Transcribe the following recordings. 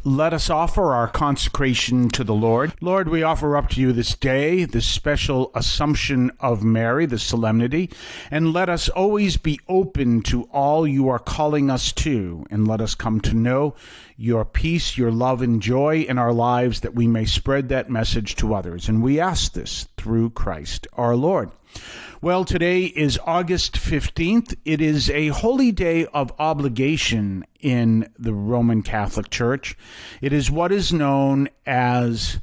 Let us offer our consecration to the Lord. Lord, we offer up to you this day, this special Assumption of Mary, the solemnity, and let us always be open to all you are calling us to, and let us come to know your peace, your love, and joy in our lives, that we may spread that message to others. And we ask this through Christ our Lord. Well, today is August 15th. It is a holy day of obligation in the Roman Catholic Church. It is what is known as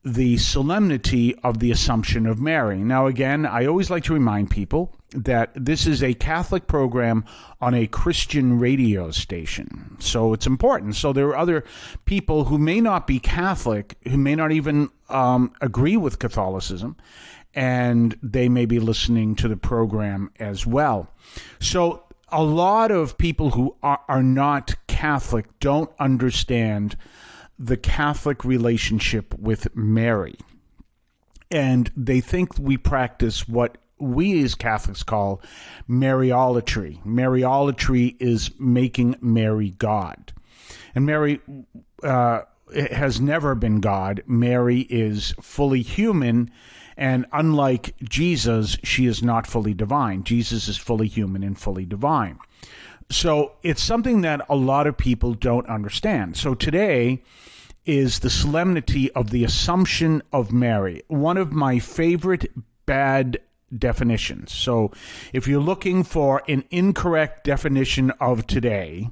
the Solemnity of the Assumption of Mary. Now, again, I always like to remind people that this is a Catholic program on a Christian radio station. So it's important. So there are other people who may not be Catholic, who may not even agree with Catholicism, and they may be listening to the program as well. So a lot of people who are not Catholic don't understand the Catholic relationship with Mary. And they think we practice what we as Catholics call Mariolatry. Mariolatry is making Mary God. And Mary has never been God. Mary is fully human, and unlike Jesus, she is not fully divine. Jesus is fully human and fully divine. So it's something that a lot of people don't understand. So today is the Solemnity of the Assumption of Mary, one of my favorite bad definitions. So if you're looking for an incorrect definition of today,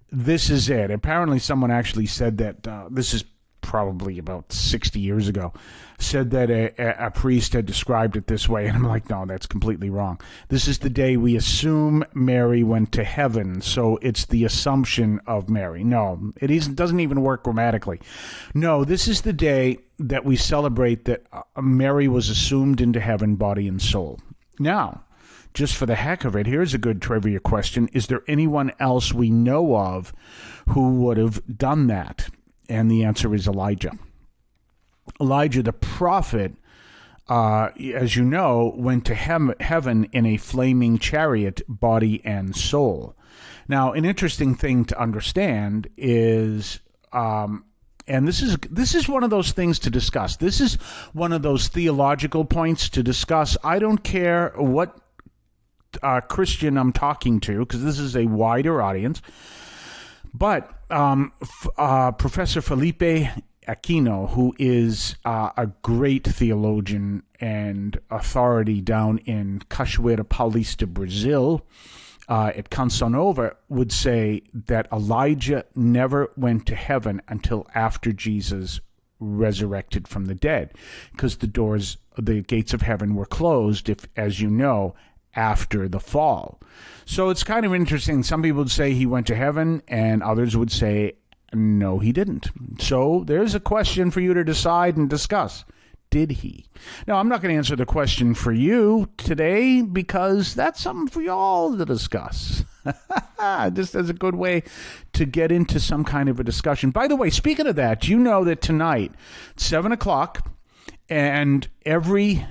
this is it. Apparently someone actually said that, this is probably about 60 years ago, said that a priest had described it this way, and I'm like, no, that's completely wrong. This is the day we assume Mary went to heaven, so it's the Assumption of Mary. No, doesn't even work grammatically. No, this is the day that we celebrate that Mary was assumed into heaven, body and soul. Now, just for the heck of it, here's a good trivia question. Is there anyone else we know of who would have done that? And the answer is Elijah. Elijah, the prophet, as you know, went to heaven in a flaming chariot, body and soul. Now, an interesting thing to understand is, and this is one of those things to discuss. This is one of those theological points to discuss. I don't care what Christian I'm talking to, because this is a wider audience. But Professor Felipe Aquino, who is a great theologian and authority down in Cachoeira Paulista, Brazil, at Canção Nova, would say that Elijah never went to heaven until after Jesus resurrected from the dead, because the gates of heaven were closed, as you know, after the fall. So it's kind of interesting. Some people would say he went to heaven, and others would say, no, he didn't. So there's a question for you to decide and discuss. Did he? Now, I'm not going to answer the question for you today, because that's something for you all to discuss. Just as a good way to get into some kind of a discussion. By the way, speaking of that, you know that tonight, 7 o'clock, and every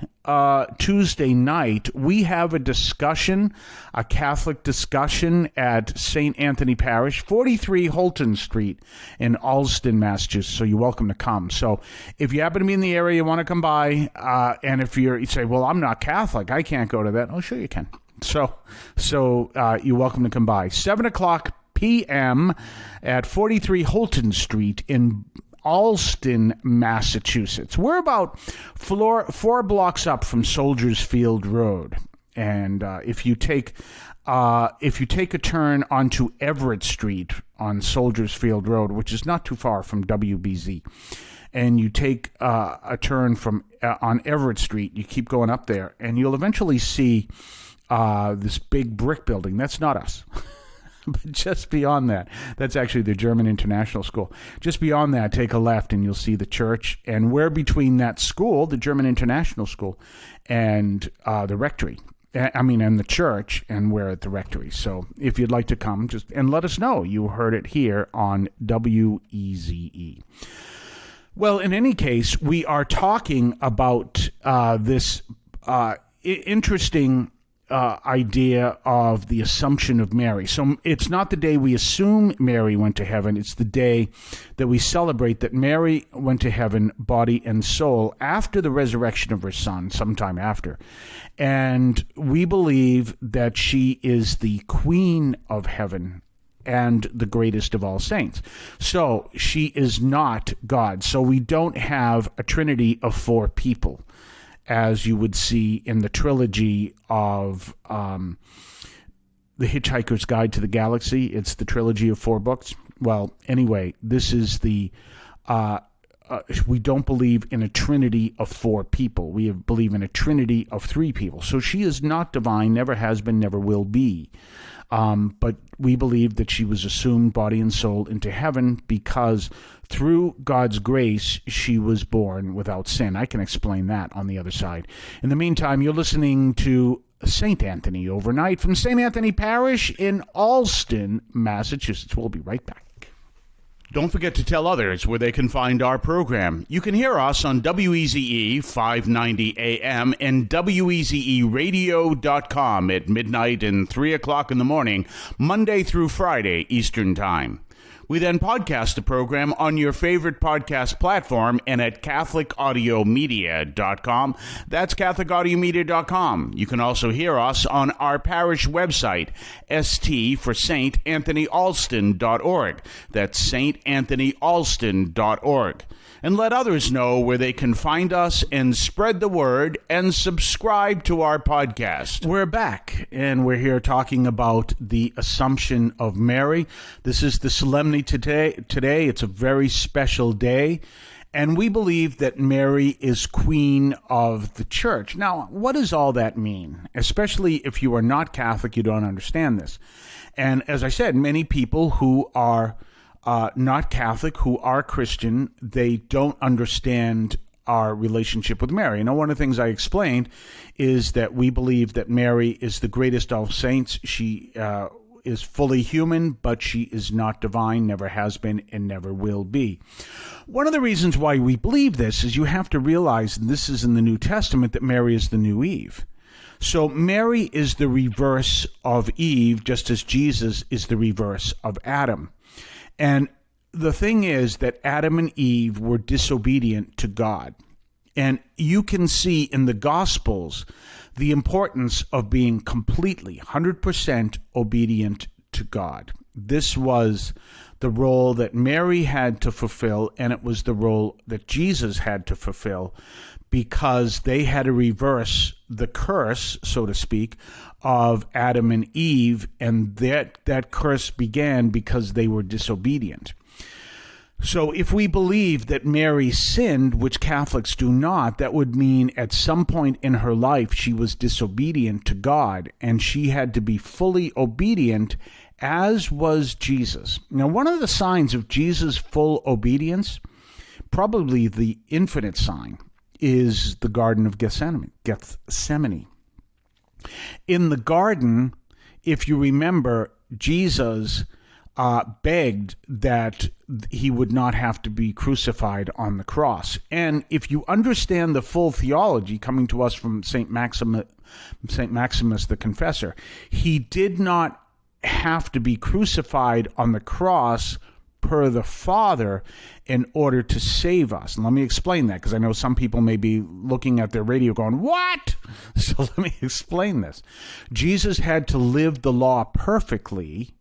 Tuesday night, we have a discussion, a Catholic discussion at St. Anthony Parish, 43 Holton Street in Allston, Massachusetts. So you're welcome to come. So if you happen to be in the area, you want to come by, and if you say, well, I'm not Catholic, I can't go to that. Oh, sure you can. So you're welcome to come by. 7 o'clock p.m. at 43 Holton Street in Allston, Massachusetts. We're about four blocks up from Soldiers Field Road, and if you take a turn onto Everett Street on Soldiers Field Road, which is not too far from WBZ, and you take a turn from on Everett Street, you keep going up there, and you'll eventually see this big brick building. That's not us. But just beyond that, that's actually the German International School. Just beyond that, take a left and you'll see the church. And we're between that school, the German International School, and the rectory. And the church, and we're at the rectory. So if you'd like to come, and let us know. You heard it here on WEZE. Well, in any case, we are talking about this interesting idea of the Assumption of Mary. So it's not the day we assume Mary went to heaven. It's the day that we celebrate that Mary went to heaven, body and soul, after the resurrection of her son, sometime after. And we believe that she is the Queen of heaven and the greatest of all saints. So she is not God. So we don't have a trinity of four people, as you would see in the trilogy of The Hitchhiker's Guide to the Galaxy. It's the trilogy of four books. Well, anyway, this is the... we don't believe in a trinity of four people. We believe in a trinity of three people. So she is not divine, never has been, never will be. But we believe that she was assumed body and soul into heaven because through God's grace, she was born without sin. I can explain that on the other side. In the meantime, you're listening to St. Anthony Overnight from St. Anthony Parish in Allston, Massachusetts. We'll be right back. Don't forget to tell others where they can find our program. You can hear us on WEZE 590 AM and WEZEradio.com at midnight and 3 o'clock in the morning, Monday through Friday, Eastern Time. We then podcast the program on your favorite podcast platform and at CatholicAudiomedia.com. That's CatholicAudiomedia.com. You can also hear us on our parish website, ST for StAnthonyAlston.org. That's StAnthonyAlston.org. And let others know where they can find us and spread the word and subscribe to our podcast. We're back, and we're here talking about the Assumption of Mary. This is the solemnity today. It's a very special day, and we believe that Mary is Queen of the Church. Now, what does all that mean? Especially if you are not Catholic, you don't understand this. And as I said, many people who are not Catholic, who are Christian, they don't understand our relationship with Mary. Now, one of the things I explained is that we believe that Mary is the greatest of all saints. She is fully human, but she is not divine, never has been, and never will be. One of the reasons why we believe this is you have to realize, and this is in the New Testament, that Mary is the new Eve. So Mary is the reverse of Eve, just as Jesus is the reverse of Adam. And the thing is that Adam and Eve were disobedient to God. And you can see in the Gospels the importance of being completely, 100% obedient to God. This was the role that Mary had to fulfill, and it was the role that Jesus had to fulfill, because they had to reverse the curse, so to speak, of Adam and Eve, and that curse began because they were disobedient. So if we believe that Mary sinned, which Catholics do not, that would mean at some point in her life she was disobedient to God, and she had to be fully obedient, as was Jesus. Now, one of the signs of Jesus' full obedience, probably the infinite sign, is the Garden of Gethsemane. In the garden, if you remember, Jesus begged that he would not have to be crucified on the cross. And if you understand the full theology coming to us from St. Maximus the Confessor, he did not have to be crucified on the cross per the Father in order to save us. And let me explain that, because I know some people may be looking at their radio going, what? So let me explain this. Jesus had to live the law perfectly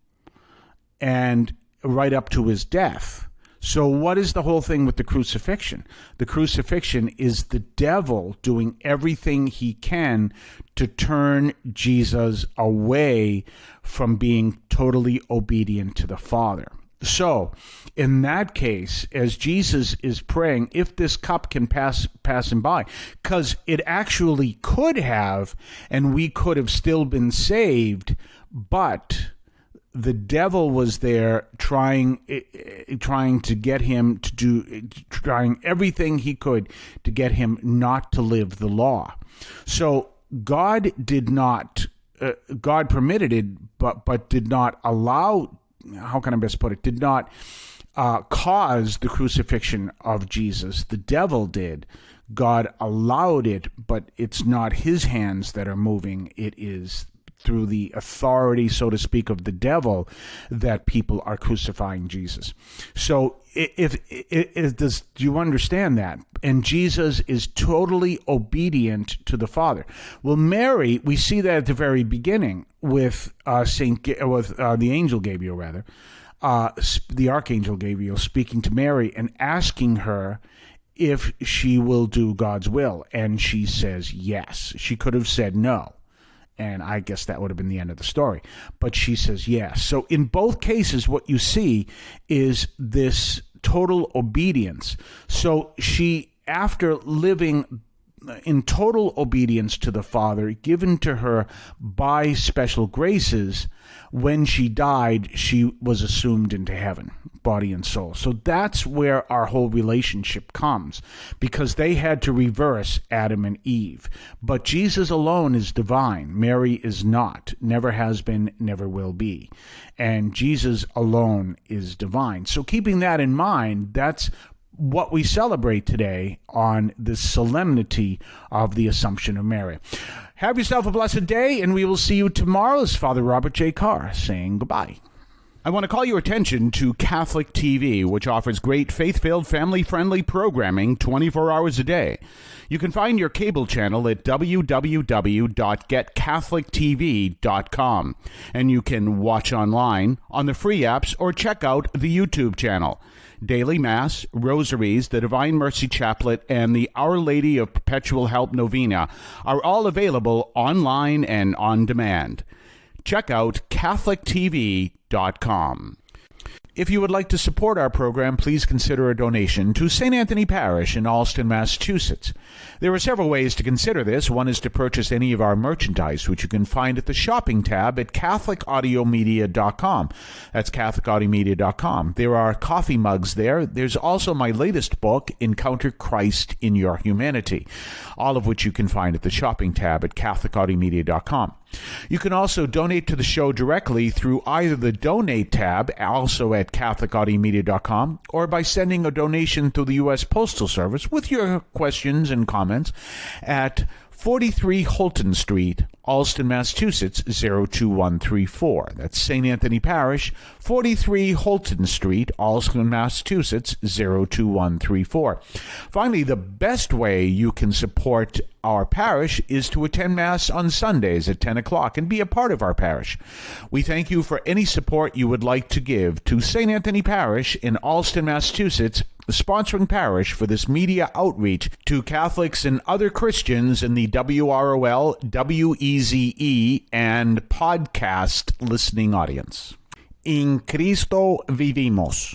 and right up to his death. So what is the whole thing with the crucifixion? The crucifixion is the devil doing everything he can to turn Jesus away from being totally obedient to the Father. So, in that case, as Jesus is praying, if this cup can pass him by, because it actually could have, and we could have still been saved, but the devil was there trying to get him to do, trying everything he could to get him not to live the law. So God did not, God permitted it, but did not allow, how can I best put it, did not caused the crucifixion of Jesus. The devil did. God allowed it, but it's not his hands that are moving. It is through the authority, so to speak, of the devil that people are crucifying Jesus. So do you understand that? And Jesus is totally obedient to the Father. Well, Mary, we see that at the very beginning with the angel Gabriel, the archangel Gabriel speaking to Mary and asking her if she will do God's will. And she says yes. She could have said no. And I guess that would have been the end of the story. But she says yes. So in both cases, what you see is this total obedience. So she, after living in total obedience to the Father, given to her by special graces, when she died, she was assumed into heaven, body and soul. So that's where our whole relationship comes, because they had to reverse Adam and Eve. But Jesus alone is divine. Mary is not, never has been, never will be. And Jesus alone is divine. So keeping that in mind, that's what we celebrate today on the solemnity of the Assumption of Mary. Have yourself a blessed day, and we will see you tomorrow. As Father Robert J. Carr saying goodbye. I want to call your attention to Catholic TV, which offers great faith-filled, family-friendly programming 24 hours a day. You can find your cable channel at www.getcatholictv.com, and you can watch online on the free apps or check out the YouTube channel. Daily Mass, Rosaries, the Divine Mercy Chaplet, and the Our Lady of Perpetual Help Novena are all available online and on demand. Check out CatholicTV.com. If you would like to support our program, please consider a donation to St. Anthony Parish in Allston, Massachusetts. There are several ways to consider this. One is to purchase any of our merchandise, which you can find at the shopping tab at CatholicAudiomedia.com. That's CatholicAudiomedia.com. There are coffee mugs there. There's also my latest book, Encounter Christ in Your Humanity, all of which you can find at the shopping tab at CatholicAudiomedia.com. You can also donate to the show directly through either the Donate tab, also at CatholicAudiomedia.com, or by sending a donation through the U.S. Postal Service with your questions and comments at 43 Holton Street, Allston, Massachusetts, 02134. That's St. Anthony Parish, 43 Holton Street, Allston, Massachusetts, 02134. Finally, the best way you can support our parish is to attend Mass on Sundays at 10 o'clock and be a part of our parish. We thank you for any support you would like to give to St. Anthony Parish in Allston, Massachusetts, the sponsoring parish for this media outreach to Catholics and other Christians in the WROL, WEZE, and podcast listening audience. In Cristo vivimos.